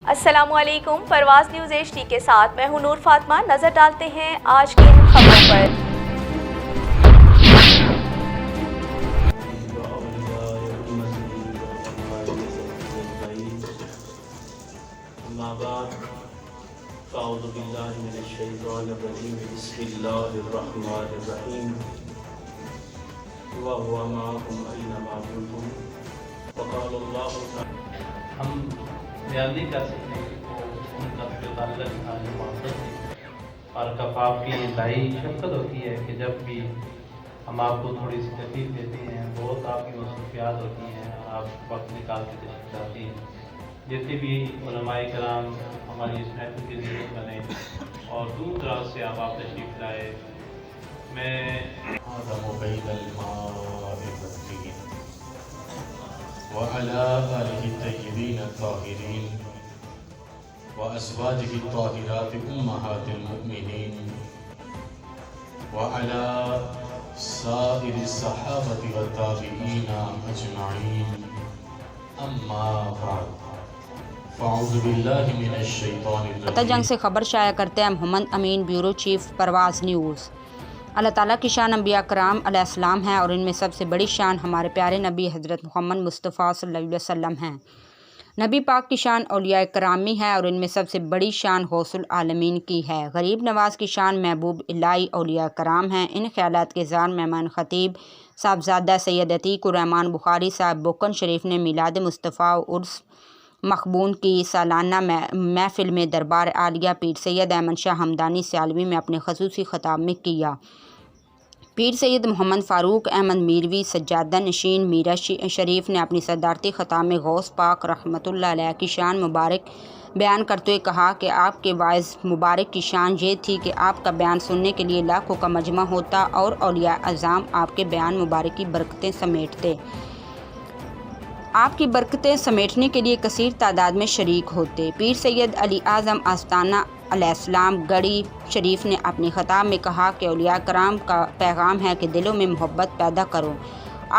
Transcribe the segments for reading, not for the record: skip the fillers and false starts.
السلام علیکم، پرواز نیوز HD کے ساتھ میں ہوں نور فاطمہ۔ نظر ڈالتے ہیں آج کی اہم خبروں پر۔ اعوذ باللہ من الشیطان الرجیم، بسم اللہ الرحمن الرحیم۔ وَهُوَ مَعَكُمْ أَيْنَمَا كُنتُمْ وَقَالَ اللَّهُ تَعَالَىٰ۔ ہم بیان نہیں کر سکتے کہ ان کا جو تعلق تھا جو محبت ہے اور کفاف کی لائی شفقت ہوتی ہے کہ جب بھی ہم آپ کو تھوڑی سی تکلیف دیتے ہیں، بہت آپ کی مصروفیات ہوتی ہیں، آپ وقت نکال کے تشریف لاتے ہیں۔ جتنے بھی علماء کرام ہماری اس محفل کی ضرورت بنے اور دور دراز سے آپ تشریف لائے، میں آدم بین الماء والطین وعلی آلہ الطیبین الطاہرین وازواجہ الطاہرات امہات المؤمنین وعلی سائر الصحابۃ والتابعین اجمعین، اما بعد فاعوذ باللہ من الشیطان قطر جنگ سے خبر شائع کرتے ہیں محمد امین، بیورو چیف، پرواز نیوز۔ اللہ تعالیٰ کی شان انبیاء کرام علیہ السلام ہے اور ان میں سب سے بڑی شان ہمارے پیارے نبی حضرت محمد مصطفیٰ صلی اللہ علیہ وسلم ہیں۔ نبی پاک کی شان اولیاء کرامی ہے اور ان میں سب سے بڑی شان غوث العالمین کی ہے۔ غریب نواز کی شان محبوب الہی اولیاء کرام ہیں۔ ان خیالات کے اظہار مہمان خطیب صاحبزادہ سید عتیق الرحمن بخاری صاحب بوکن شریف نے میلاد مصطفیٰ عرس مقبول کی سالانہ محفل میں دربار عالیہ پیر سید احمد شاہ ہمدانی سیالوی میں اپنے خصوصی خطاب میں کیا۔ پیر سید محمد فاروق احمد میروی سجادہ نشین میرا شریف نے اپنی صدارتی خطاب میں غوث پاک رحمۃ اللہ علیہ کی شان مبارک بیان کرتے ہوئے کہا کہ آپ کے واعظ مبارک کی شان یہ تھی کہ آپ کا بیان سننے کے لیے لاکھوں کا مجمع ہوتا اور اولیاء اعظام آپ کے بیان مبارک کی برکتیں سمیٹتے۔ آپ کی برکتیں سمیٹنے کے لیے کثیر تعداد میں شریک ہوتے۔ پیر سید علی اعظم آستانہ علیہ السلام گڑھی شریف نے اپنے خطاب میں کہا کہ اولیاء کرام کا پیغام ہے کہ دلوں میں محبت پیدا کرو۔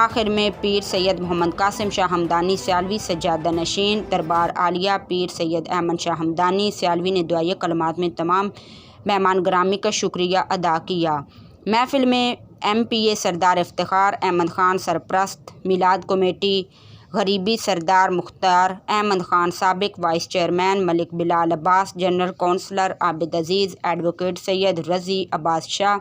آخر میں پیر سید محمد قاسم شاہ ہمدانی سیالوی سجادہ نشین دربار عالیہ پیر سید احمد شاہ ہمدانی سیالوی نے دعائیہ کلمات میں تمام مہمان گرامی کا شکریہ ادا کیا۔ محفل میں MPA سردار افتخار احمد خان سرپرست، میلاد کمیٹی غریبی سردار مختار احمد خان سابق وائس چیئرمین، ملک بلال عباس جنرل کونسلر، عابد عزیز ایڈوکیٹ سید رضی عباس شاہ،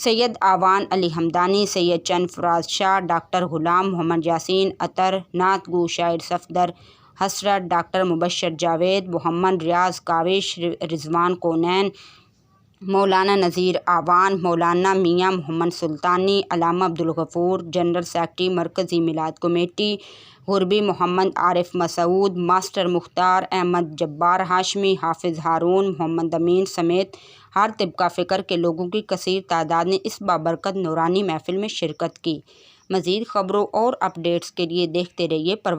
سید آوان علی ہمدانی، سید چند فراز شاہ، ڈاکٹر غلام محمد یاسین عطر، نعت گو شاعر صفدر حسرت، ڈاکٹر مبشر جاوید، محمد ریاض کاوش، رضوان کونین، مولانا نذیر آوان، مولانا میاں محمد سلطانی، علامہ عبدالغفور، جنرل سیکرٹری مرکزی میلاد کمیٹی، غربی محمد عارف مسعود، ماسٹر مختار احمد، جبار ہاشمی، حافظ ہارون، محمد امین سمیت ہر طبقہ فکر کے لوگوں کی کثیر تعداد نے اس بابرکت نورانی محفل میں شرکت کی۔ مزید خبروں اور اپڈیٹس کے لیے دیکھتے رہیے پرواز۔